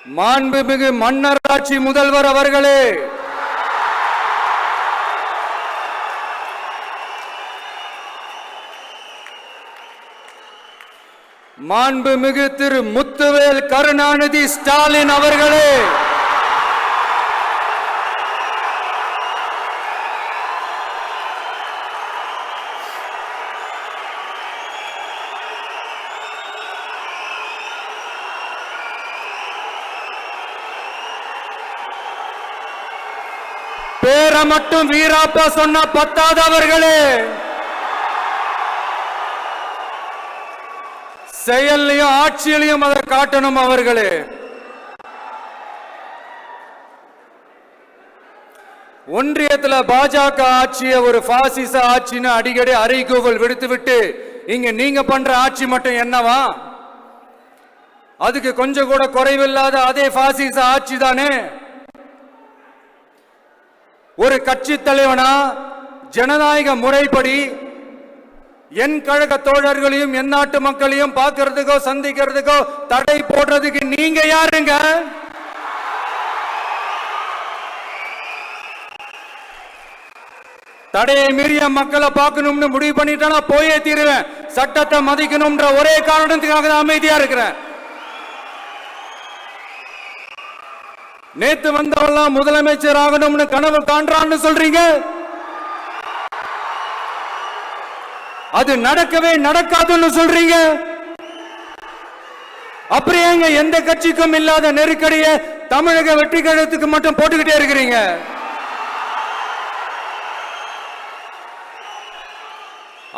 மாண்புமிகு மன்னராட்சி முதல்வர் அவர்களே, மாண்புமிகு திரு முத்துவேல் கருணாநிதி ஸ்டாலின் அவர்களே, பேரை மட்டும் வீராப்பா சொன்ன பத்தாதவர்களே, செயலையும் ஆட்சியிலையும் அதை காட்டணும் அவர்களே. ஒன்றியத்துல பாஜக ஆட்சியை ஒரு பாசிச ஆட்சின்னு அடிக்கடி அறைகூவல் விடுத்துவிட்டு இங்க நீங்க பண்ற ஆட்சி மட்டும் என்னவா? அதுக்கு கொஞ்சம் கூட குறைவில்லாத அதே பாசிச ஆட்சி தானே. ஒரு கட்சி தலைவனா ஜனநாயக முறைப்படி என் கழக தோழர்களையும் என் நாட்டு மக்களையும் பார்க்கறதுக்கோ சந்திக்கிறதுக்கோ தடை போடுறதுக்கு நீங்க யாருங்க? தடையை மீறிய மக்களை பார்க்கணும்னு முடிவு பண்ணிட்டா போயே தீருவேன். சட்டத்தை மதிக்கணும்ன்ற ஒரே காரணத்துக்காக தான் அமைதியா இருக்கிறேன். நேத்து வந்தவெல்லாம் முதலமைச்சர் ஆகணும்னு கனவு காண்றான்னு சொல்றீங்க. அது நடக்கவே நடக்காதுன்னு சொல்றீங்க. அப்படியே எந்த கட்சிக்கும் இல்லாத நெருக்கடியை தமிழக வெற்றி கழகத்துக்கு மட்டும் போட்டுக்கிட்டே இருக்கிறீங்க.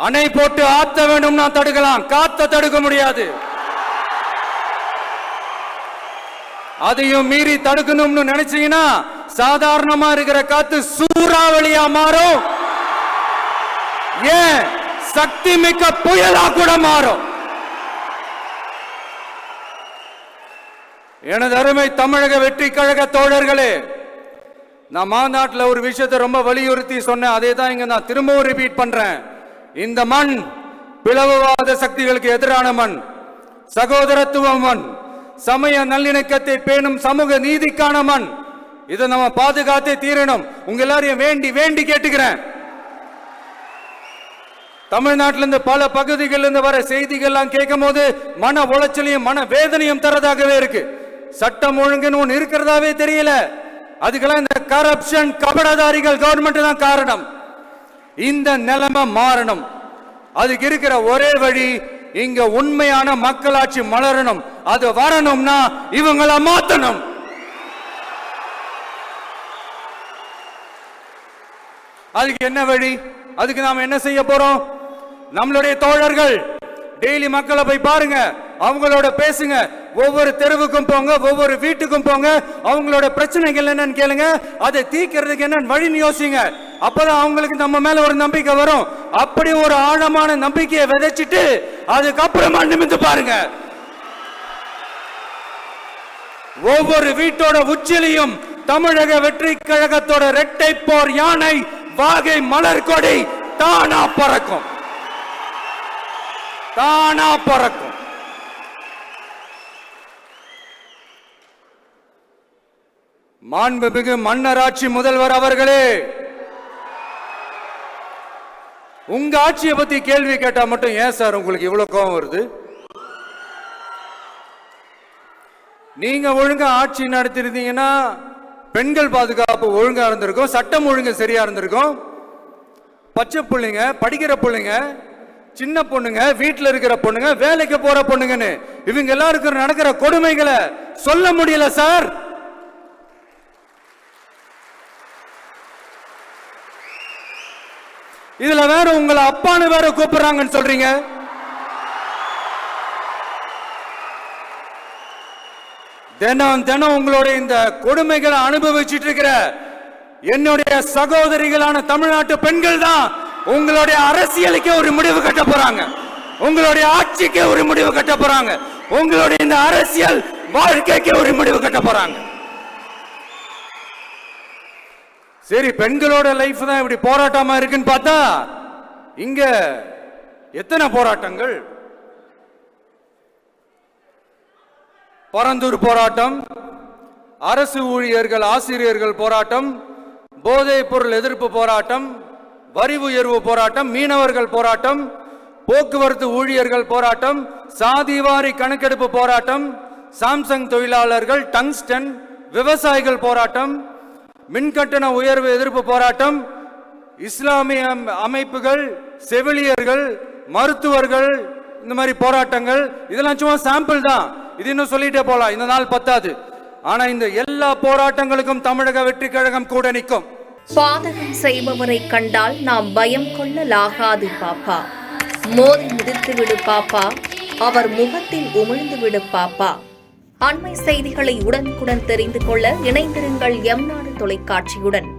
அணை போட்டு ஆத்த வேண்டும்னா தடுக்கலாம், காத்த தடுக்க முடியாது. அதையும் மீறி தடுக்கணும்னு நினைச்சீங்கன்னா சாதாரணமா இருக்கிற காத்து சூறாவளியா மாறும். ஏன் சக்தி மிக்க புயலா கூட மாறும். எனது அருமை தமிழக வெற்றி கழக தோழர்களே, நான் மாநாட்டில் ஒரு விஷயத்தை ரொம்ப வலியுறுத்தி சொன்னேன். அதே தான் இங்க நான் திரும்பவும் ரிப்பீட் பண்றேன். இந்த மண் பிளவுவாத சக்திகளுக்கு எதிரான மண், சகோதரத்துவ மண், சமய நல்லிணக்கத்தை பேணும் சமூக நீதிக்கான மண். இதை நம்ம பாதுகாத்தே தீரணும். உங்க எல்லாரையும் வேண்டி வேண்டி கேட்டுக்கிறேன். தமிழ்நாட்டிலிருந்து பல பகுதிகளிலிருந்து வர செய்திகள்லாம் கேட்கும் போது மன உளைச்சலையும் மன வேதனையும் தரதாகவே இருக்கு. சட்டம் ஒழுங்குன்னு ஒன்று இருக்கிறதாவே தெரியல. அதுக்கெல்லாம் இந்த கரப்ஷன் கபடதாரிகள் கவர்மெண்ட் தான் காரணம். இந்த நிலைமை மாறணும். அதுக்கு இருக்கிற ஒரே வழி, இங்க உண்மையான மக்களாட்சி மலரணும். அது வரணும்னா இவங்களை மாத்தணும். அதுக்கு என்ன வழி? அதுக்கு நாம என்ன செய்ய போறோம்? நம்மளுடைய தோழர்கள் டெய்லி மக்களை போய் பாருங்க, அவங்களோட பேசுங்க, ஒவ்வொரு தெருவுக்கும் போங்க, ஒவ்வொரு வீட்டுக்கும் போங்க, அவங்களோட பிரச்சனைகள் என்னன்னு கேளுங்க, அதை தீர்க்கிறதுக்கு என்னன்னு வழின்னு யோசிங்க. அப்பதான் அவங்களுக்கு நம்ம மேல ஒரு நம்பிக்கை வரும். அப்படி ஒரு ஆழமான நம்பிக்கையை விதைச்சிட்டு அதுக்கப்புறமா நிமிந்து பாருங்க. ஒவ்வொரு வீட்டோட உச்சிலையும் தமிழக வெற்றி கழகத்தோட இரட்டை போர் யானை வாகை மலர் கொடி தானா பறக்கும், தானா பறக்கும். மாண்புமிகு மன்னராட்சி முதல்வர் அவர்களே, உங்க ஆட்சியை பத்தி கேள்வி கேட்டா மட்டும் ஏன் சார் உங்களுக்கு இவ்வளவு கோபம் வருது? நீங்க ஒழுங்கா ஆட்சி நடத்திருந்தீங்கன்னா பெண்கள் பாதுகாப்பு ஒழுங்கா இருந்திருக்கும், சட்டம் ஒழுங்கு சரியா இருந்திருக்கும். பச்சை பிள்ளைங்க, படிக்கிற பிள்ளைங்க, சின்ன பொண்ணுங்க, வீட்டில் இருக்கிற பொண்ணுங்க, வேலைக்கு போற பொண்ணுங்கன்னு இவங்க எல்லாருக்கும் நடக்கிற கொடுமைகளை சொல்ல முடியல சார். இதுல வேற உங்களை அப்பான்னு வேற கூப்பிடுறாங்கன்னு சொல்றீங்க. தினம் தினம் உங்களுடைய இந்த கொடுமைகளை அனுபவிச்சுட்டு இருக்கிற என்னுடைய சகோதரிகளான தமிழ்நாட்டு பெண்கள் தான் உங்களுடைய அரசியலுக்கே ஒரு முடிவு கட்ட போறாங்க, உங்களுடைய ஆட்சிக்கு ஒரு முடிவு கட்ட போறாங்க, உங்களுடைய இந்த அரசியல் வாழ்க்கைக்கு ஒரு முடிவு கட்ட போறாங்க. சரி, பெண்களோட லைஃப் தான் இப்படி போராட்டமா இருக்குன்னு பார்த்தா இங்க எத்தனை போராட்டங்கள்? பரந்தூர் போராட்டம், அரசு ஊழியர்கள் ஆசிரியர்கள் போராட்டம், போதைப் பொருள் எதிர்ப்பு போராட்டம், வரி உயர்வு போராட்டம், மீனவர்கள் போராட்டம், போக்குவரத்து ஊழியர்கள் போராட்டம், சாதிவாரி கணக்கெடுப்பு போராட்டம், சாம்சங் தொழிலாளர்கள், டங்ஸ்டன், விவசாயிகள் போராட்டம், மின்கட்டண உயர்வு எதிர்ப்பு போராட்டம், இஸ்லாமிய அமைப்புகள், செவிலியர்கள், மருத்துவர்கள், இந்த மாதிரி போராட்டங்கள். இதெல்லாம் சும்மா சாம்பிள் தான். இது இன்னும் சொல்லிட்டே போலாம், இந்த நாள் பத்தாது. ஆனா இந்த எல்லா போராட்டங்களுக்கும் தமிழக வெற்றி கழகம் கூட நிற்கும். பாதகம் செய்பவரை கண்டால் நாம் பயம் கொள்ளலாகாது பாப்பா. மோதி மிதித்து விடு பாப்பா, அவர் முகத்தில் உமிழ்ந்து விடு பாப்பா. அண்மை செய்திகளை உடனுக்குடன் தெரிந்து கொள்ள இணைந்திருங்கள் எம் நாடு தொலைக்காட்சியுடன்.